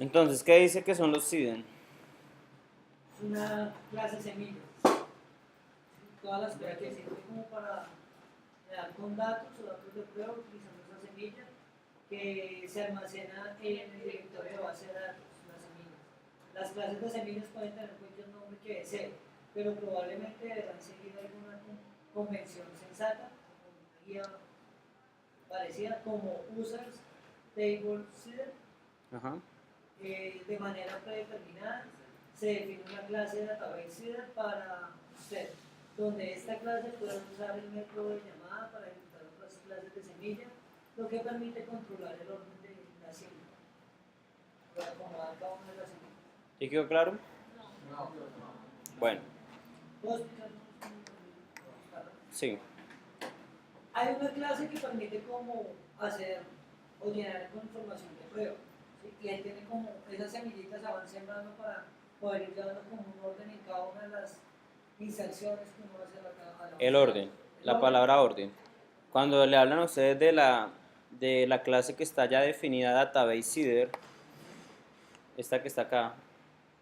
Entonces, ¿qué dice que son los SIDEN? Es una clase semilla. Todas las cosas que sirven como para dar con datos o datos de prueba utilizando esa semilla que se almacena en el directorio de base de datos, las semillas. Las clases de semillas pueden tener cualquier nombre que deseen, pero probablemente deberán seguir alguna convención sensata, una guía parecida como users table seeder. Ajá. De manera predeterminada se define una clase de database seeder para usted, donde esta clase puede usar el método de llamada para ejecutar otras clases de semilla, lo que permite controlar el orden de la semilla, para acomodar cada una de las semillas. ¿Sí quedó claro? Bueno, ¿Puedo explicarlo? sí. Hay una clase que permite como hacer o llenar con información de prueba. ¿Sí? Y ahí tiene como esas semillitas se van sembrando para poder ir llevando como un orden en cada una de las inserciones que uno va a hacer a la El orden, la palabra orden. Cuando le hablan a ustedes de la clase que está ya definida, database seeder, esta que está acá,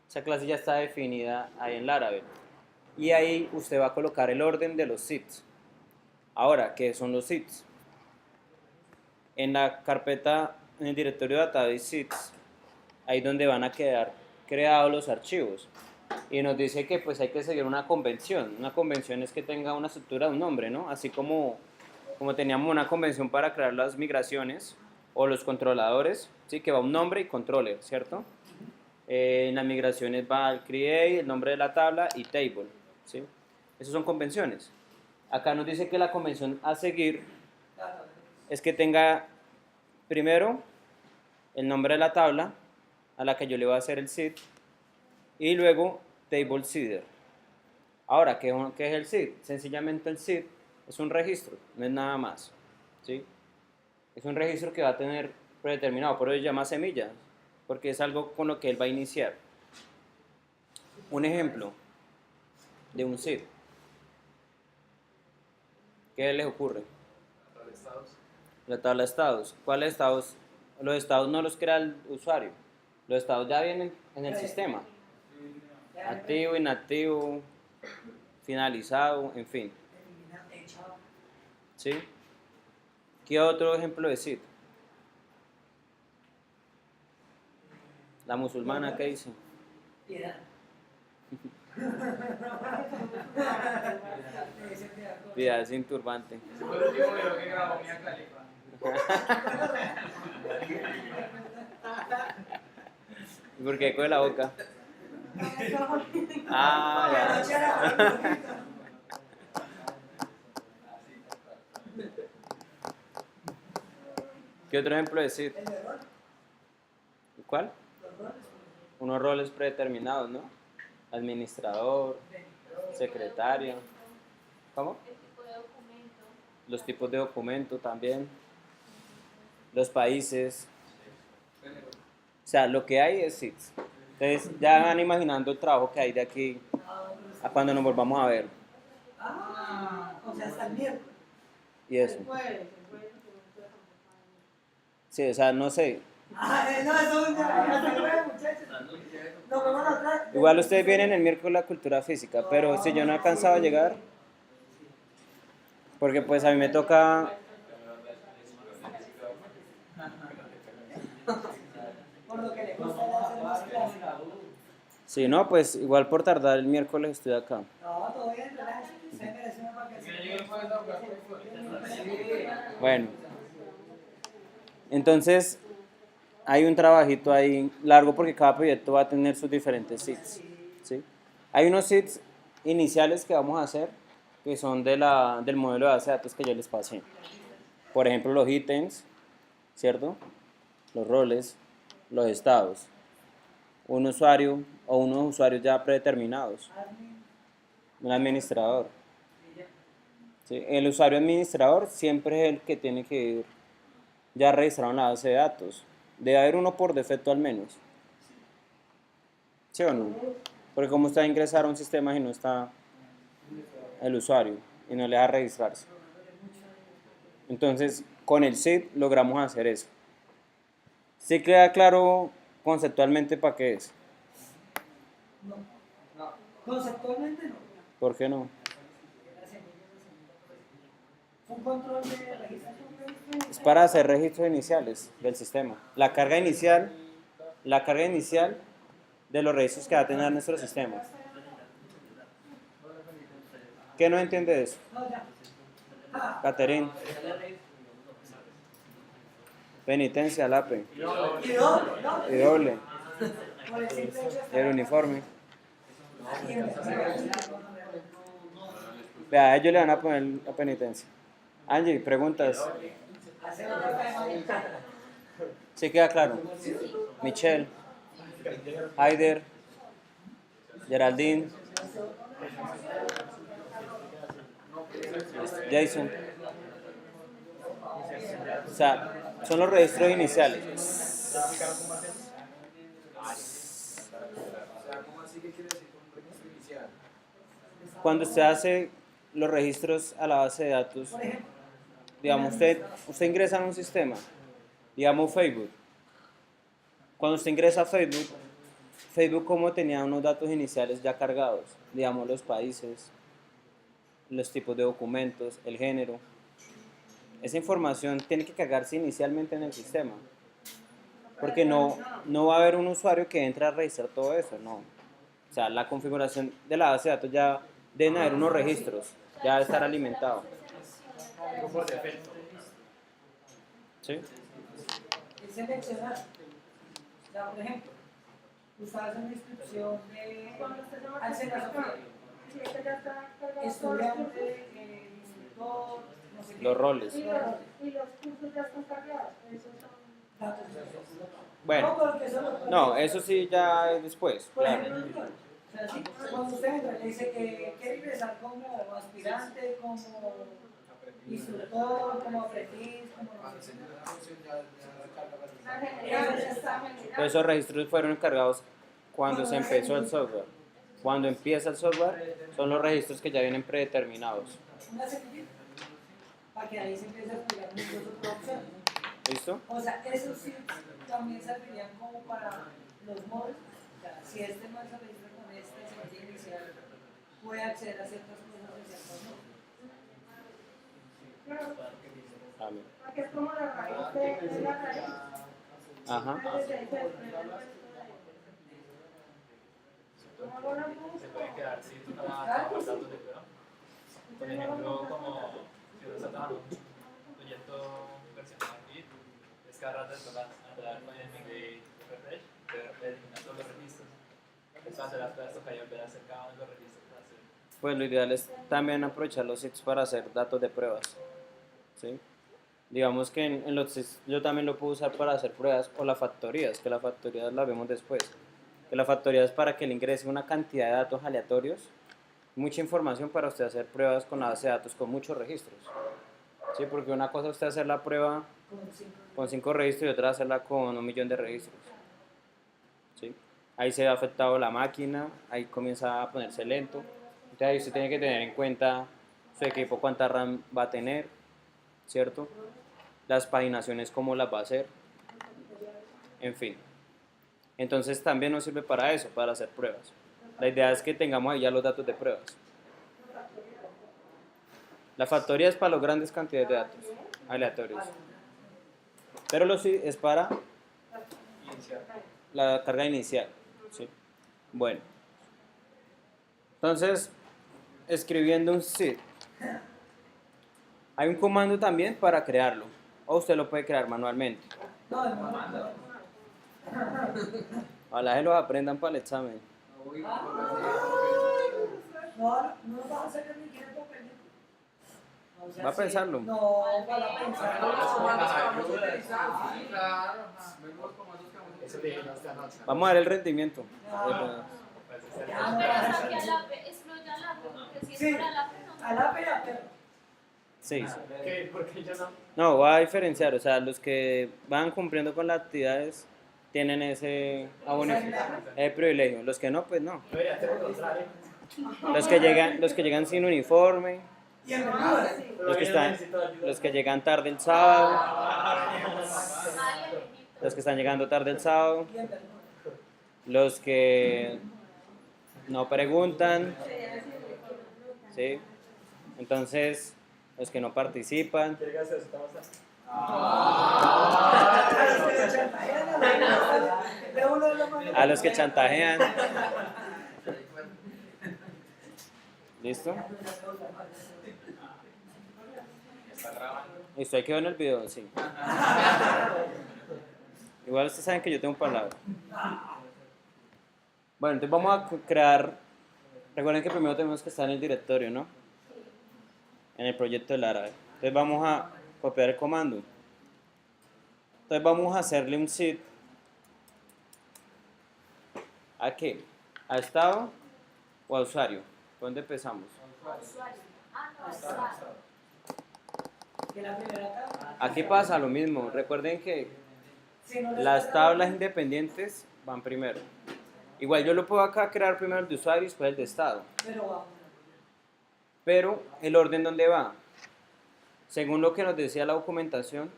esa clase ya está definida ahí en Laravel. Y ahí usted va a colocar el orden de los seeds. Ahora, ¿qué son los seeds? En la carpeta, en el directorio de database seeds, ahí donde van a quedar creados los archivos. Y nos dice que pues hay que seguir una convención. Una convención es que tenga una estructura de un nombre, ¿no? Así como teníamos una convención para crear las migraciones o los controladores, ¿sí? Que va un nombre y controller, ¿cierto? En las migraciones va el create, el nombre de la tabla y table, ¿sí? Esas son convenciones. Acá nos dice que la convención a seguir es que tenga primero el nombre de la tabla a la que yo le voy a hacer el seed y luego table seeder. Ahora, ¿qué es el seed? Sencillamente el seed es un registro, no es nada más, ¿sí? Es un registro que va a tener predeterminado, por eso se llama semillas, porque es algo con lo que él va a iniciar. Un ejemplo de un seed. ¿Qué les ocurre? La tabla de estados. ¿Cuáles estados? Los estados no los crea el usuario. Los estados ya vienen en el sistema. Activo, inactivo, finalizado, en fin. ¿Sí? ¿Qué otro ejemplo de seed? La musulmana, ¿qué dice? Piedad. Piedad sin turbante. ¿Y por qué con la boca? Ah, ya. ¿Qué otro ejemplo de seed? ¿Cuál? Unos roles predeterminados, ¿no? Administrador, secretario. ¿Cómo? Los tipos de documento también. Los países. O sea, lo que hay es SIDS. Entonces, ya van imaginando el trabajo que hay de aquí a cuando nos volvamos a ver. O sea, hasta el miércoles. Y eso. Sí, o sea, no sé. No, eso es hasta luego, muchachos. Nos vemos atrás. Igual ustedes vienen el miércoles a la cultura física, pero si yo no he alcanzado a llegar, porque pues a mí me toca. Por lo que le gusta hacer más clases. Sí, no, pues igual por tardar el miércoles estoy acá. No, todo bien, relájese. Se merece una vacación. Bueno, entonces hay un trabajito ahí largo porque cada proyecto va a tener sus diferentes seeds, ¿sí? Hay unos seeds iniciales que vamos a hacer que son del modelo de base de datos que yo les pasé. Por ejemplo, los ítems, ¿cierto? Los roles, los estados. Un usuario o unos usuarios ya predeterminados. Un administrador. ¿Sí? El usuario administrador siempre es el que tiene que ir ya registrado en la base de datos. Debe haber uno por defecto al menos. ¿Sí o no? Porque como usted va a ingresar a un sistema y no está el usuario y no le da a registrarse. Entonces, con el SID logramos hacer eso. ¿Sí queda claro conceptualmente, ¿para qué es? No. Conceptualmente no. ¿Por qué no? Un control de registración. Es para hacer registros iniciales del sistema. La carga inicial de los registros que va a tener nuestro sistema. ¿Qué no entiende de eso? Caterín. Penitencia, lápiz. Y doble. El uniforme. Vea, a ellos le van a poner la penitencia. Angie, preguntas. ¿Sí queda claro? Michelle, Haider, Geraldine, Jason. O sea, son los registros iniciales. Cuando usted hace los registros a la base de datos, digamos, usted ingresa en un sistema, digamos Facebook. Cuando usted ingresa a Facebook como tenía unos datos iniciales ya cargados, digamos los países, los tipos de documentos, el género. Esa información tiene que cargarse inicialmente en el sistema, porque no va a haber un usuario que entre a registrar todo eso, no. O sea, la configuración de la base de datos ya deben haber unos registros, ya debe estar alimentado. ¿Sí? Es seleccionar. O sea, por ejemplo, usted hace una inscripción al Senasofía, estudiante, instructor, no sé qué. Los roles. Y los cursos ya están cargados. Esos son Datos. Bueno, no, eso sí ya es después, Por claro. ejemplo, o sea, sí, cuando usted entra, le dice que quiere ingresar como aspirante, como instructor, como aprendiz, como no sé qué. Esos registros fueron encargados cuando se empezó el software. Cuando empieza el software, son los registros que ya vienen predeterminados. Una semillita, para que ahí se empiece a explicar muchas otras opciones. ¿Listo? O sea, esos sí también servirían como para los mods. O sea, si este no se registra con esta semilla inicial, puede acceder a ciertas cosas de ciertos mods. Amén. porque es como la raíz de la raíz. Ajá. Se puede quedar sin datos de prueba. Por ejemplo, como si uno está trabajando un proyecto versionado aquí, es cada rato de andar con el migrate refresh, de eliminar todos los registros. Eso hace las cosas toca volver a hacer cada uno de los registros. Pues lo ideal es también aprovechar los sitios para hacer datos de pruebas. ¿Sí? Digamos que en los sitios yo también lo puedo usar para hacer pruebas o las factorías, que las factorías las vemos después. Que la factoría es para que le ingrese una cantidad de datos aleatorios, mucha información para usted hacer pruebas con la base de datos con muchos registros. ¿Sí? Porque una cosa es usted hacer la prueba con 5 registros y otra hacerla con 1.000.000 de registros. ¿Sí? Ahí se ve afectado la máquina, ahí comienza a ponerse lento. Entonces ahí usted tiene que tener en cuenta su equipo, cuánta RAM va a tener, ¿cierto? Las paginaciones, cómo las va a hacer, en fin. Entonces también nos sirve para eso, para hacer pruebas. La idea es que tengamos ahí ya los datos de pruebas. La factoría es para las grandes cantidades de datos aleatorios. Pero lo sí es para la carga inicial. ¿Sí? Bueno. Entonces, escribiendo un zip. Hay un comando también para crearlo. O usted lo puede crear manualmente. Ojalá se los aprendan para el examen. No vas a hacer ni siquiera papelito. O sea, ¿Va a pensarlo? No, para pensarlo. Vamos a ver el rendimiento. No, pero es aquí al APE, excluye al APE, porque si es por al APE no. A la pera, pero. Sí. ¿Por qué yo no? No, va a diferenciar. O sea, los que van cumpliendo con las actividades tienen ese privilegio. Los que no, pues no. Debería ser lo contrario. Los que llegan sin uniforme, los que llegan tarde el sábado, los que están llegando tarde el sábado, los que no preguntan, ¿sí? Entonces, los que no participan, a los que chantajean. ¿Listo? Listo, ahí quedó en el video, sí. Igual ustedes saben que yo tengo palabra. Bueno, entonces vamos a crear. Recuerden que primero tenemos que estar en el directorio, ¿no? En el proyecto del árabe. Entonces vamos a copiar el comando. Entonces vamos a hacerle un seed. ¿A qué? ¿A estado o a usuario? ¿Por dónde empezamos? Usuario. Ah, no, estado. Que la primera tabla. Aquí pasa lo mismo. Recuerden que Si no les las toca- tablas independientes van primero. Igual yo lo puedo acá crear primero el de usuario y después el de estado. Pero vamos. Pero el orden ¿dónde va? Según lo que nos decía la documentación,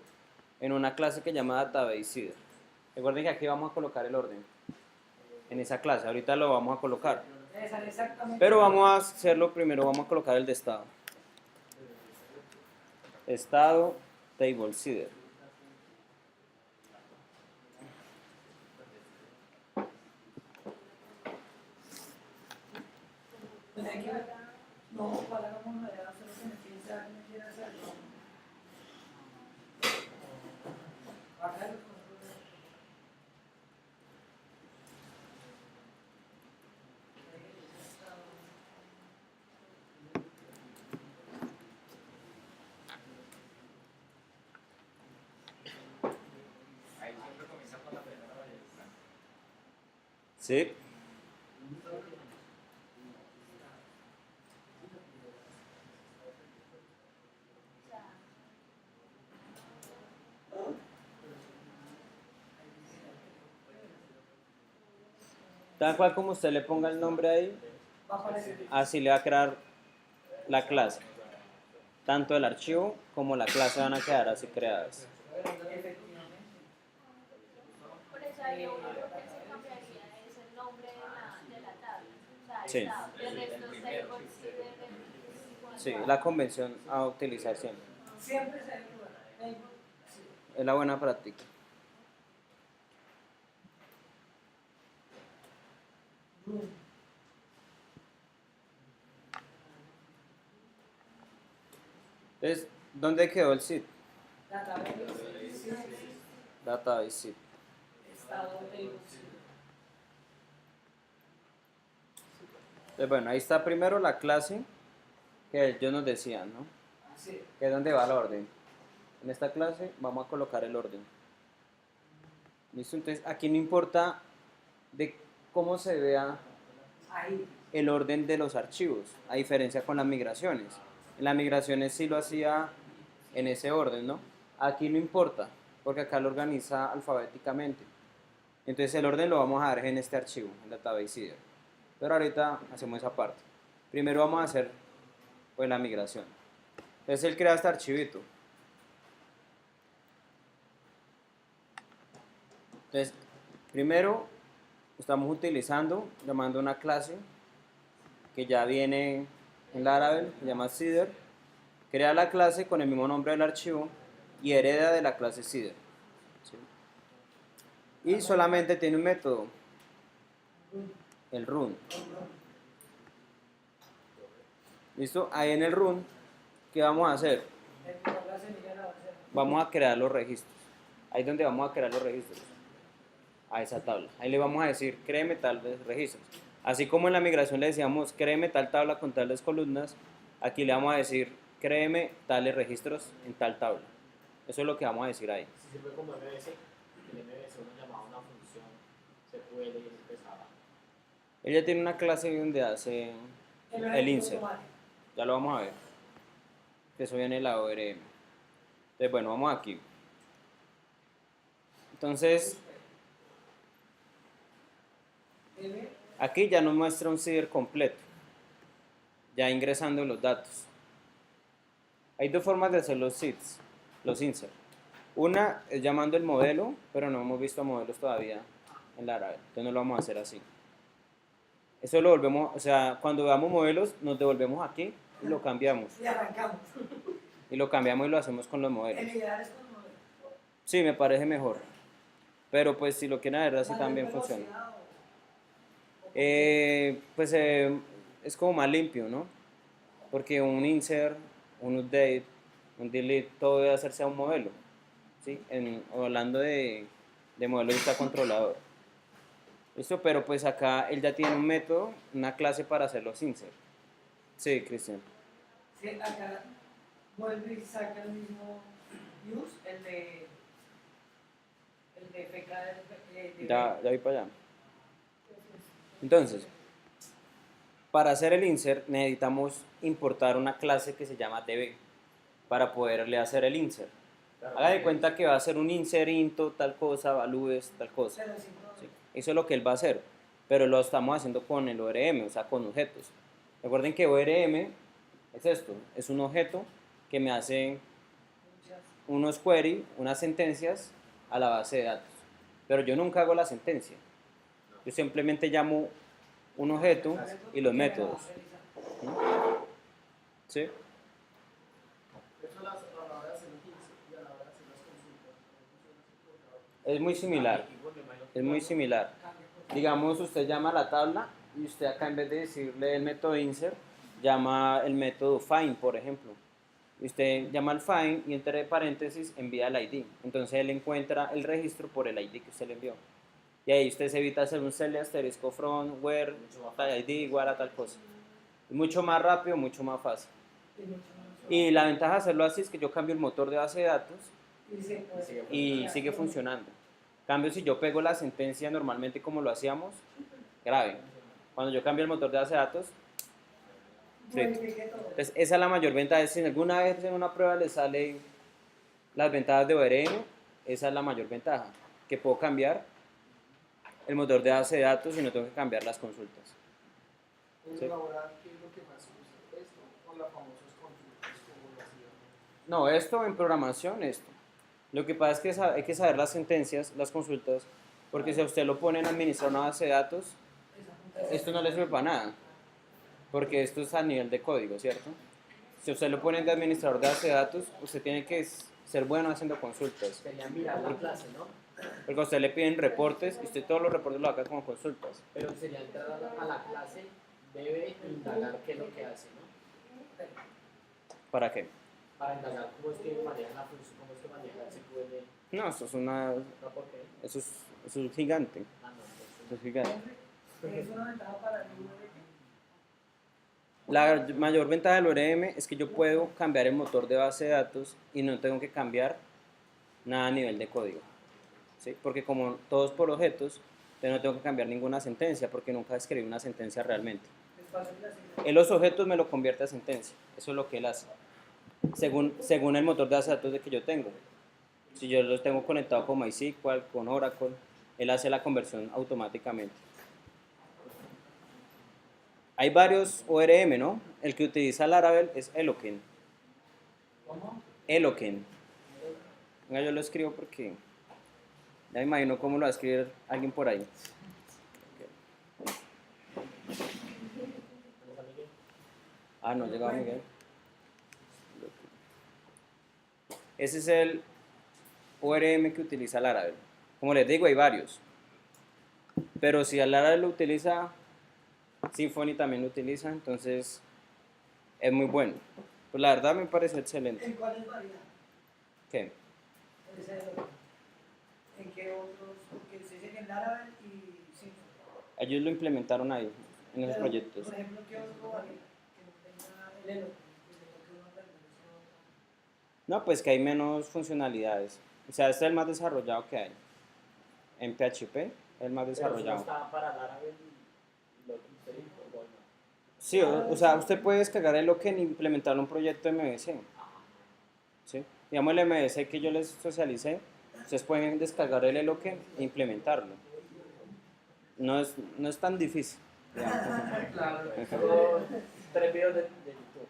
en una clase que llama Database Seeder. Recuerden que aquí vamos a colocar el orden. En esa clase, ahorita lo vamos a colocar. Esa, exactamente. Pero vamos a hacerlo primero, vamos a colocar el de estado. Estado Table Seeder. Pues hay que ver. No, para no monitorear, hacer lo que me piensa, que me quiere hacer. No. Bajar el control. Ahí siempre comienza con la primera variable. ¿Sí? Tal cual como usted le ponga el nombre ahí, Va a aparecer. así le va a crear la clase. Tanto el archivo como la clase van a quedar así creadas. Efectivamente. Por eso hay uno lo que se cambiaría es el nombre de la tabla. O sea, Sí. estado. El resto está igual, sí, igual. Sí, la convención a utilizar siempre. Siempre se debe jugar. Sí. Es la buena práctica. Entonces, ¿dónde quedó el SID? La tabla de Database SID. estado de Entonces, bueno, ahí está primero la clase que ellos nos decían, ¿no? sí. Que es donde va el orden. En esta clase vamos a colocar el orden. ¿Listo? Entonces, aquí no importa de cómo se vea Ahí. el orden de los archivos, a diferencia con las migraciones. En las migraciones sí lo hacía en ese orden, ¿no? Aquí no importa, porque acá lo organiza alfabéticamente. Entonces el orden lo vamos a dar en este archivo, en Database Seeder. Pero ahorita hacemos esa parte. Primero vamos a hacer pues la migración. Entonces él crea este archivito. Entonces, primero estamos utilizando, llamando una clase que ya viene en Laravel, se llama Seeder. Crea la clase con el mismo nombre del archivo y hereda de la clase Seeder. ¿Sí? Y solamente tiene un método, el run. ¿Listo? Ahí en el run, ¿qué vamos a hacer? Vamos a crear los registros. Ahí es donde vamos a crear los registros. A esa tabla. Ahí le vamos a decir, créeme tales registros. Así como en la migración le decíamos, créeme tal tabla con tales columnas, aquí le vamos a decir, créeme tales registros en tal tabla. Eso es lo que vamos a decir ahí. Si sirve como MVC, el MVC uno llamaba una función, se puede y se pesaba. Ella tiene una clase donde hace el insert. Ya lo vamos a ver. Que eso viene en la ORM. Entonces, bueno, vamos aquí. Entonces, aquí ya nos muestra un seeder completo, ya ingresando los datos. Hay dos formas de hacer los seeds, los insert. Una es llamando el modelo, pero no hemos visto modelos todavía en Laravel. Entonces no lo vamos a hacer así. Eso lo volvemos, o sea, cuando veamos modelos, nos devolvemos aquí y lo cambiamos. Y arrancamos. Y lo cambiamos y lo hacemos con los El modelos. ideal es con modelo. Sí, me parece mejor. Pero pues si lo quieren hacer así Mayor también velocidad funciona. o- Pues es como más limpio, ¿no? Porque un insert, un update, un delete, todo debe hacerse a un modelo. ¿Sí? Hablando de modelo de vista controlador. ¿Listo? Pero pues acá él ya tiene un método, una clase para hacer los insert. Sí, Cristian. Sí, acá vuelve y saca el mismo use, el de FK Ya voy para allá. Entonces, para hacer el insert necesitamos importar una clase que se llama db para poderle hacer el insert. Haga de cuenta que va a hacer un insert into tal cosa, values tal cosa. Pero sin ¿Sí? Eso es lo que él va a hacer, pero lo estamos haciendo con el ORM, o sea, con objetos. Recuerden que ORM es esto, es un objeto que me hace muchas. unos query, unas sentencias a la base de datos. Pero yo nunca hago la sentencia. Yo simplemente llamo un objeto y los que me va a métodos. realizar. ¿Sí? Eso a la hora de hacer los 15 y a la hora de hacer las consultas. Es muy similar. Es muy similar. Digamos, usted llama a la tabla y usted acá en vez de decirle el método insert, llama el método find, por ejemplo. Y usted llama al find y entre paréntesis envía el ID. Entonces él encuentra el registro por el ID que usted le envió. Y ahí usted se evita hacer un cell asterisco from, where, tal ID igual a tal cosa. Es mucho más rápido, mucho más fácil. Y mucho más. Y la ventaja de hacerlo así es que yo cambio el motor de base de datos Y se puede- y sigue funcionando. En cambio, si yo pego la sentencia normalmente como lo hacíamos, grave. Cuando yo cambio el motor de base de datos, frito. Modifique todo. Entonces, esa es la mayor ventaja. Si alguna vez en una prueba le salen las ventajas de ORM, esa es la mayor ventaja, que puedo cambiar el motor de base de datos y no tengo que cambiar las consultas. En Sí. elaborar, ¿qué es lo que más usa? Esto o las famosas consultas como lo hacían. No, esto en programación, esto. Lo que pasa es que hay que saber las sentencias, las consultas, porque si a usted lo pone en administrar una base de datos, Esa punta esto no le sirve para nada, porque esto es a nivel de código, ¿cierto? Si usted lo pone de administrador de base de datos, usted tiene que ser bueno haciendo consultas, Sería mirar la clase, ¿no? porque a usted le piden reportes y usted todos los reportes lo haga como consultas. Pero sería entrar a la clase, debe indagar qué es lo que hace, ¿no? ¿Para qué? Para indagar cómo es que maneja la función, cómo es que maneja el SQL. No, eso es ¿No por qué? eso es gigante, Ah, no, entonces. eso es gigante. es una ventaja para el URL. La mayor ventaja del ORM es que yo puedo cambiar el motor de base de datos y no tengo que cambiar nada a nivel de código, ¿sí? Porque como todos por objetos, yo no tengo que cambiar ninguna sentencia porque nunca escribí una sentencia realmente. Es fácil de hacer. Él los objetos me lo convierte a sentencia, eso es lo que él hace, según el motor de base de datos de que yo tengo. Si yo los tengo conectado con MySQL, con Oracle, él hace la conversión automáticamente. Hay varios ORM, ¿no? El que utiliza Laravel es Eloquent. ¿Cómo? Eloquent. Venga, yo lo escribo porque ya me imagino cómo lo va a escribir alguien por ahí. Ah, no, llegaba Miguel. Ese es el ORM que utiliza Laravel. Como les digo, hay varios. Pero si Laravel lo utiliza, Symfony también lo utiliza, entonces es muy bueno. Pues la verdad me parece excelente. ¿En cuáles varía? ¿Qué? Ese es otro. ¿En qué otros? Porque se dice en Laravel y Symfony. Ellos lo implementaron ahí, en esos Pero, proyectos. Por ejemplo, ¿qué otro varía? Que no tenga el Elo, que es lo que uno aprende, eso. No, pues que hay menos funcionalidades. O sea, este es el más desarrollado que hay. En PHP es el más Pero eso desarrollado. no está para Laravel y lo que usted dijo, bueno. Sí, o sea, usted puede descargar el Loken e implementarlo en un proyecto MVC. ¿Sí? Digamos el MVC que yo les socialicé, ustedes pueden descargar el Loken e implementarlo. No es tan difícil. digamos. Claro. Solo 3 videos de YouTube.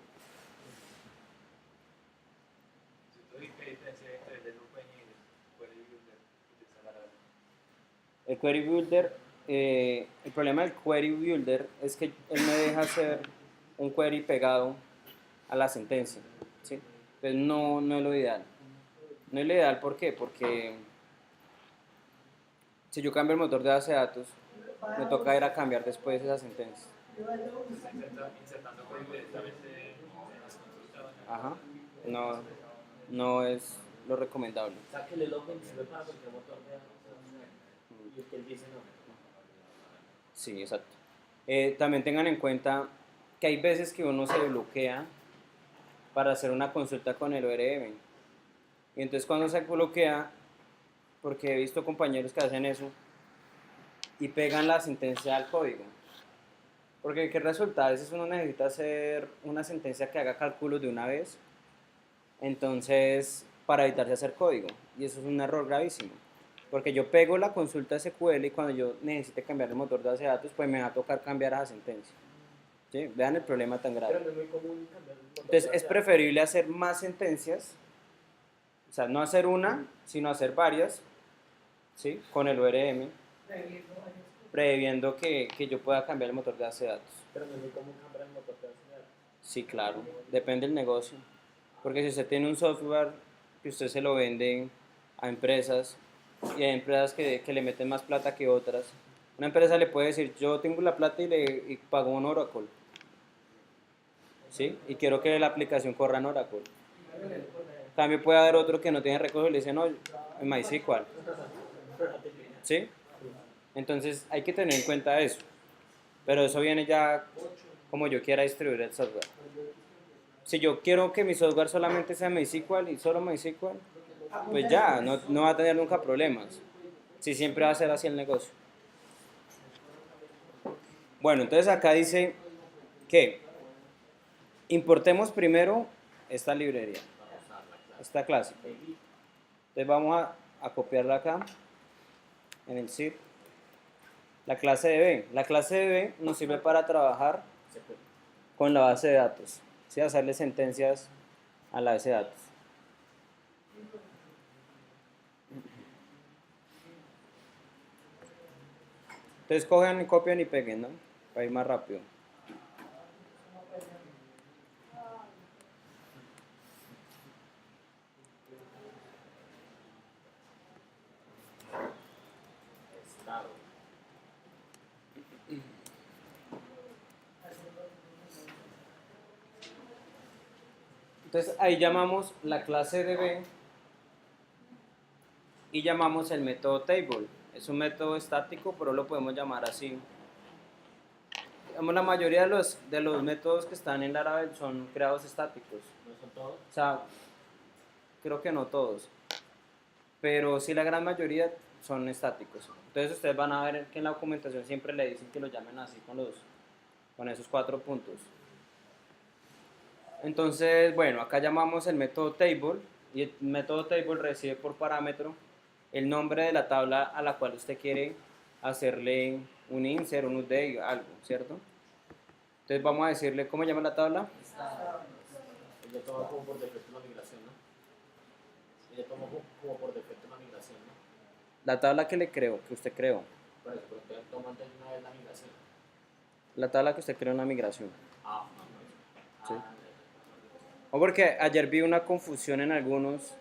¿Qué diferencia hay entre el Eloquent y el utilizar Laravel? El query builder, el problema del query builder es que él me deja hacer un query pegado a la sentencia, ¿sí? Entonces no es lo ideal. No es lo ideal, ¿por qué? Porque si yo cambio el motor de base de datos, me toca ir a cambiar después esa sentencia. Insertando código directamente en las consultas. Ajá. No es lo recomendable. O sea, que el login sirve para cualquier motor de datos. Y el que él dice no. Sí, exacto. También tengan en cuenta que hay veces que uno se bloquea para hacer una consulta con el ORM. Y entonces cuando se bloquea, porque he visto compañeros que hacen eso, y pegan la sentencia al código. Porque ¿qué resulta? A veces uno necesita hacer una sentencia que haga cálculos de una vez, entonces para evitarse hacer código. Y eso es un error gravísimo. Porque yo pego la consulta SQL y cuando yo necesite cambiar el motor de base de datos, pues me va a tocar cambiar esa sentencia. ¿Sí? Vean el problema tan grave. Pero no es muy común cambiar el motor de Entonces base es de datos. preferible hacer más sentencias, o sea, no hacer una, sino hacer varias, ¿sí? Con el ORM, previendo que yo pueda cambiar el motor de base de datos. Pero no es muy común cambiar el motor de base de datos. Sí, claro, depende del negocio. Porque si usted tiene un software que usted se lo vende a empresas, y hay empresas que le meten más plata que otras, una empresa le puede decir, yo tengo la plata y pago un Oracle, ¿sí? Y quiero que la aplicación corra en Oracle. En cambio puede haber otro que no tiene recursos y le dice, no, en MySQL, ¿sí? Entonces hay que tener en cuenta eso. Pero eso viene ya como yo quiera distribuir el software. Si yo quiero que mi software solamente sea MySQL y solo MySQL, pues ya, no va a tener nunca problemas. Si siempre va a ser así el negocio. Bueno, entonces acá dice que importemos primero esta librería, esta clase. Entonces vamos a copiarla acá en el zip. La clase de B. La clase de B nos sirve para trabajar con la base de datos, ¿sí? Hacerle sentencias a la base de datos. Entonces cojan, copian y peguen, ¿no? Para ir más rápido. Estado. Entonces ahí llamamos la clase de B y llamamos el método table. Es un método estático, pero lo podemos llamar así. Digamos, la mayoría de los métodos que están en Laravel son creados estáticos. ¿No son todos? O sea, creo que no todos, pero sí la gran mayoría son estáticos. Entonces ustedes van a ver que en la documentación siempre le dicen que lo llamen así con esos 4 puntos. Entonces, bueno, acá llamamos el método table y el método table recibe por parámetro el nombre de la tabla a la cual usted quiere hacerle un insert, un update, algo, ¿cierto? Entonces vamos a decirle, ¿cómo llama la tabla? Ella toma como por defecto una migración, ¿no? Ella toma como por defecto una migración, ¿no? La tabla que usted creó. Por eso, pero entonces toma antes de una vez la migración. La tabla que usted creó en una migración. Ah, no. Sí. O porque ayer vi una confusión en algunos,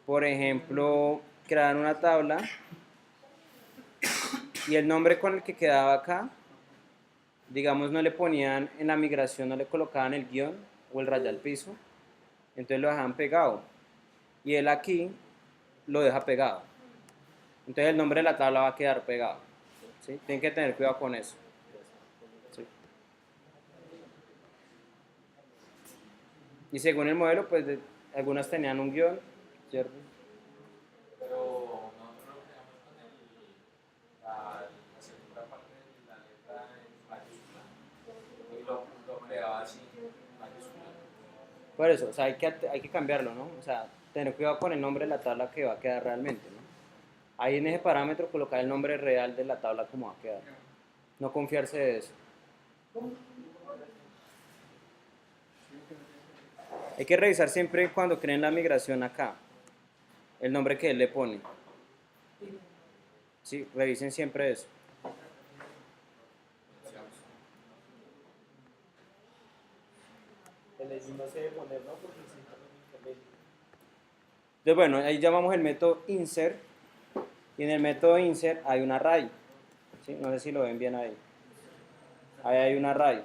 por ejemplo, crearon una tabla y el nombre con el que quedaba acá, digamos, no le ponían en la migración, no le colocaban el guión o el raya al piso, entonces lo dejaban pegado. Y él aquí lo deja pegado. Entonces el nombre de la tabla va a quedar pegado. ¿Sí? Tienen que tener cuidado con eso. ¿Sí? Y según el modelo, pues algunas tenían un guión, ¿cierto? Pero nosotros lo creamos con la segunda parte de la letra en mayúscula y lo creaba así, en mayúscula. Por eso, o sea, hay que cambiarlo, ¿no? O sea, tener cuidado con el nombre de la tabla que va a quedar realmente, ¿no? Ahí en ese parámetro colocar el nombre real de la tabla como va a quedar. No confiarse de eso. Hay que revisar siempre cuando creen la migración acá, el nombre que él le pone. Sí, revisen siempre eso. El ID no se debe poner, ¿no? Porque si no, no intermedio. Entonces, bueno, ahí llamamos el método insert. Y en el método insert hay un array. ¿Sí? No sé si lo ven bien ahí. Ahí hay un array.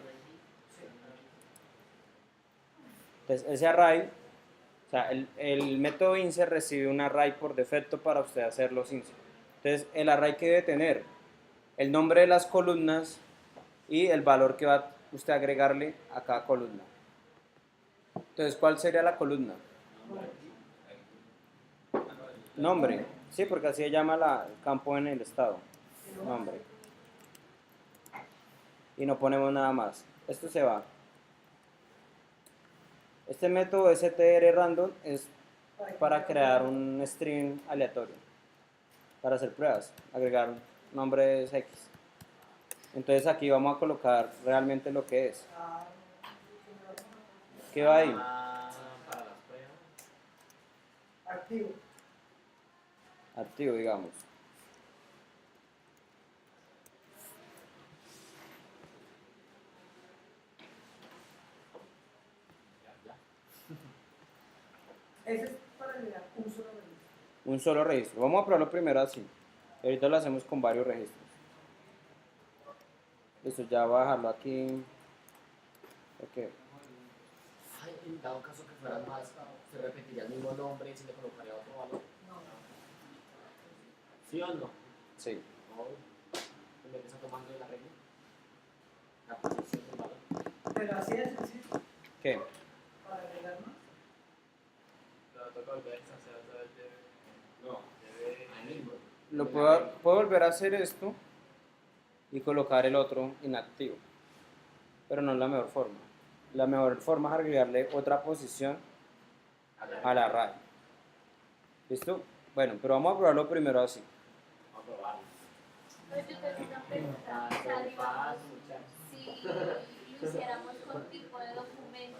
Entonces, ese array, o sea, el método insert recibe un array por defecto para usted hacer los insert. Entonces, el array que debe tener el nombre de las columnas y el valor que va usted a agregarle a cada columna. Entonces, ¿cuál sería la columna? Nombre. Sí, porque así se llama el campo en el estado. Nombre. Y no ponemos nada más. Esto se va. Este método str random es para crear un string aleatorio, para hacer pruebas, agregar nombres X. Entonces aquí vamos a colocar realmente lo que es. ¿Qué va ahí? Para las pruebas. Activo. Activo, digamos. Ese es para agregar un solo registro. Un solo registro. Vamos a probarlo primero así. Ahorita lo hacemos con varios registros. Listo, ya voy a dejarlo aquí. Ok. Ay, en dado caso que fueran más, se repetiría el mismo nombre y se le colocaría otro valor. ¿Sí o no? Sí. No. En vez de estar tomando el arreglo. La posición del valor. Pero así es sencillo ¿Qué? para agregar más. Pero toca volver a instanciar otra vez debe. No. Ahí mismo. Puedo volver a hacer esto y colocar el otro inactivo. Pero no es la mejor forma. La mejor forma es agregarle otra posición al array. ¿Listo? Bueno, pero vamos a probarlo primero así. Vamos a probarlo. Pues yo tengo una pregunta. O sea, digamos, si lo hiciéramos con tipo de documento,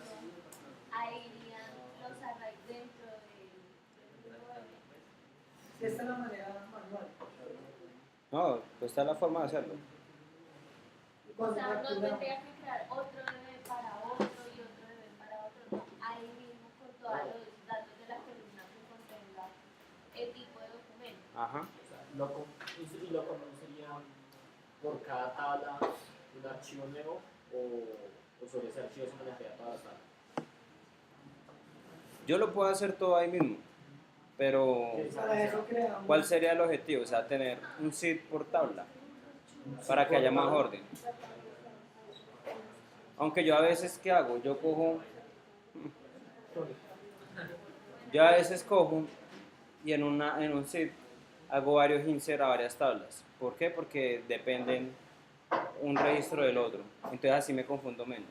ahí irían los arrays dentro del grupo de... Si esta es la manera manual. No, pues esta es la forma de hacerlo. Y O cuando sea, no capturamos, tendría que crear otro DB para otro y otro DB para otro, no. Ahí mismo con todos los datos de la columna que contenga el tipo de documento. Ajá. Y lo común sería por cada tabla un archivo nuevo o sobre ese archivo se manejaría toda la tabla. Yo lo puedo hacer todo ahí mismo. Pero, para eso creamos. ¿cuál sería el objetivo? O sea, tener un seed por tabla para que haya más orden. Aunque yo a veces, ¿qué hago? Yo a veces cojo y en un seed hago varios insert a varias tablas. ¿Por qué? Porque dependen un registro del otro. Entonces así me confundo menos.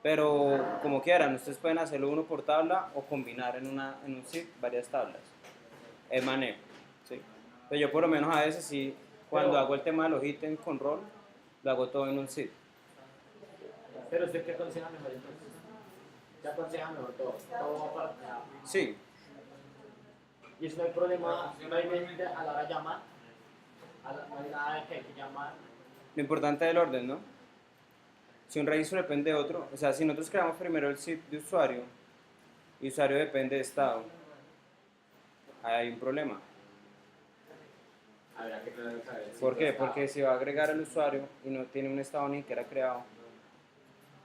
Pero como quieran, ustedes pueden hacerlo uno por tabla o combinar en un seed varias tablas. Es manejo. ¿Sí? Pero yo por lo menos a veces sí, cuando hago el tema de los ítems con rol, lo hago todo en un seed. Pero usted qué aconseja mejor entonces? ¿Qué aconseja mejor todo? Todo va para acá. Sí, Y eso no hay problema, no hay límite a la hora de llamar. No hay nada de que hay que llamar. lo importante es el orden, ¿no? Si un registro depende de otro, o sea, si nosotros creamos primero el seed de usuario y usuario depende de estado, ahí hay un problema. Habrá que saber. ¿Por qué? Porque si va a agregar el usuario y no tiene un estado ni siquiera creado.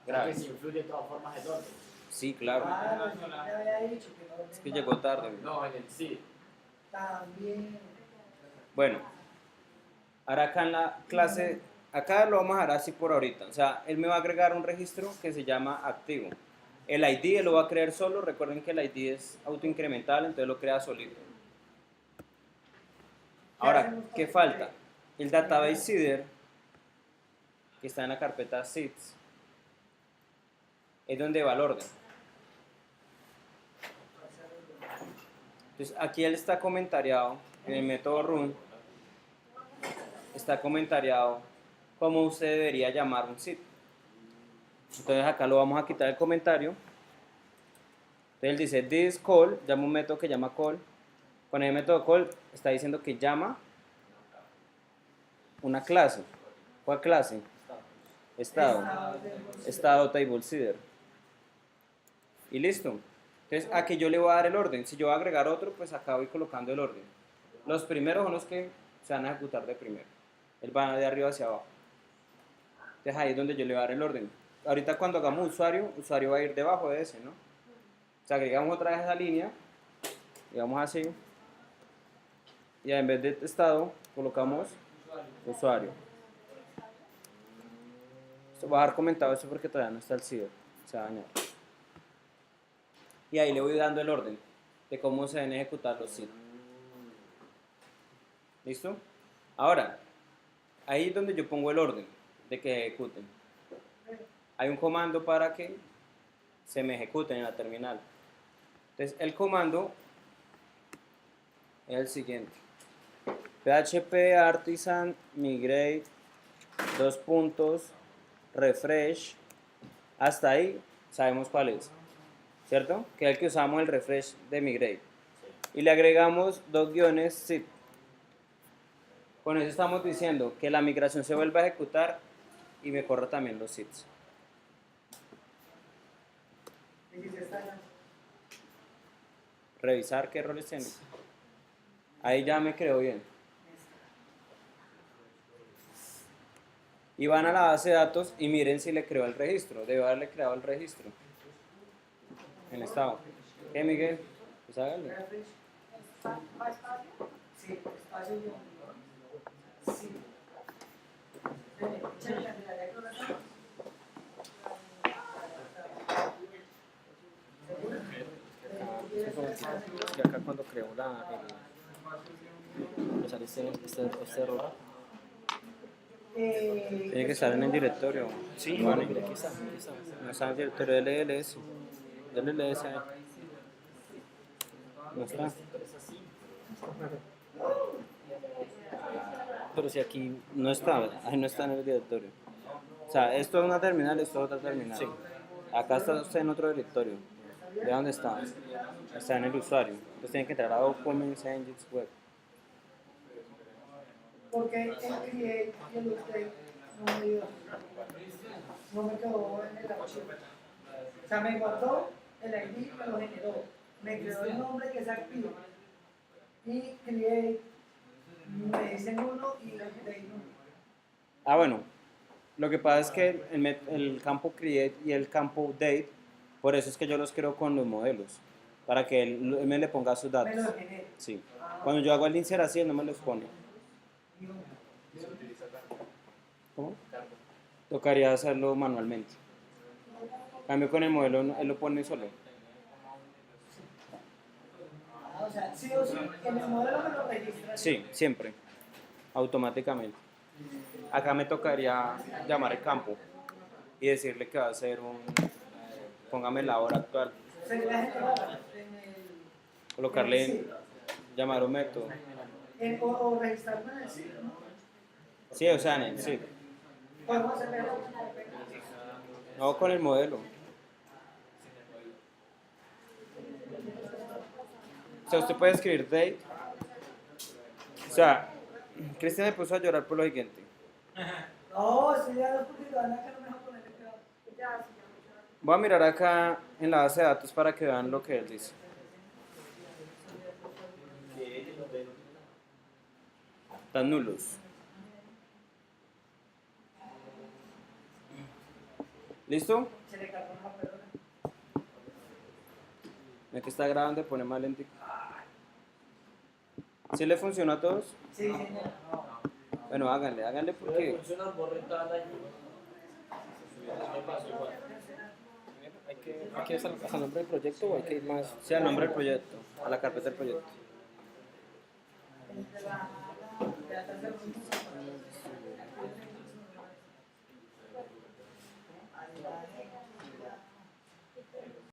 Grave. Que si influye de todas formas el orden. Sí, claro. Claro, yo ya había dicho que no. Es que llegó tarde. No, en el sí. También. Bueno, ahora acá en la clase, acá lo vamos a dejar así por ahorita. O sea, él me va a agregar un registro que se llama activo. El ID él lo va a crear solo. Recuerden que el ID es autoincremental, entonces lo crea solito. Ahora, ¿qué falta? El database seeder, que está en la carpeta seeds, es donde va el orden. Entonces, aquí él está comentariado en el método run, está comentariado cómo usted debería llamar un seed. Entonces acá lo vamos a quitar el comentario. Entonces él dice this call, llama un método que llama call. Con el método call está diciendo que llama una clase. ¿Cuál clase? Estado. Estado table seeder. Y listo. Entonces, aquí yo le voy a dar el orden. Si yo voy a agregar otro, pues acá voy colocando el orden. Los primeros son los que se van a ejecutar de primero. Él va de arriba hacia abajo. Entonces ahí es donde yo le voy a dar el orden. Ahorita cuando hagamos usuario va a ir debajo de ese, ¿no? O sea, agregamos otra vez esa línea, digamos así, y en vez de estado colocamos usuario. Esto va a dejar comentado eso porque todavía no está el seeder, se va a dañar. Y ahí le voy dando el orden de cómo se deben ejecutar los seed. ¿Listo? Ahora, ahí es donde yo pongo el orden de que ejecuten. Hay un comando para que se me ejecuten en la terminal. Entonces, el comando es el siguiente. php artisan migrate refresh. Hasta ahí sabemos cuál es, ¿cierto? Que es el que usamos el refresh de migrate. Y le agregamos dos guiones zip. Con eso estamos diciendo que la migración se vuelva a ejecutar y me corra también los zips. Revisar qué errores tiene. Ahí ya me quedó bien. Y van a la base de datos y miren si le creó el registro. Debe haberle creado el registro. En estado. ¿Qué, Miguel? Pues hágale. Sí, espacio yo. Sí. Y acá cuando creo me sale este error. Tiene que estar en el directorio. Sí, Bueno, mira, aquí está. no está en el directorio de LLS. LLS ahí. No está. Pero si aquí No está, ahí no está en el directorio. O sea, esto es una terminal, esto es otra terminal. Sí. Acá está usted en otro directorio. ¿De dónde está? Está en el usuario. Entonces tiene que entrar a Documents Engines Web. Porque el create y el update no me dio. No me quedó en el archivo. O sea, me guardó el ID, me lo generó. Me creó el nombre que es activo. Y create, me dicen uno y el update no. Ah, bueno. Lo que pasa es que el campo create y el campo update, por eso es que yo los creo con los modelos. Para que él me le ponga sus datos. Me lo generé. Sí. Cuando yo hago el insert así, él no me los pone. ¿Cómo? Tocaría hacerlo manualmente. En cambio con el modelo él lo pone solo. O sea, sí o sí, en el modelo me lo registra. Sí, siempre. Automáticamente. Acá me tocaría llamar al campo y decirle que va a hacer póngame la hora actual. Sería generado en el. Colocarle, llamar un método. O registrarme en el sitio, ¿no? Sí, o sea, en el sí. Podemos hacerlo. No con el modelo. O sea, usted puede escribir date. O sea, Cristian se puso a llorar por lo siguiente. No, si ya los porque van a que no me dejan ponerle cuidado. Ya, sí, ya. Voy a mirar acá en la base de datos para que vean lo que él dice. Están nulos. ¿Listo? Se le cargó una pelota. El que está grabando pone más lentico. ¿Sí le funcionó a todos? Sí, señor. No. Bueno, háganle porque... funciona borreta la ¿Hay que ir hasta el nombre del proyecto o hay que ir más? Sea el nombre del proyecto, a la carpeta del proyecto.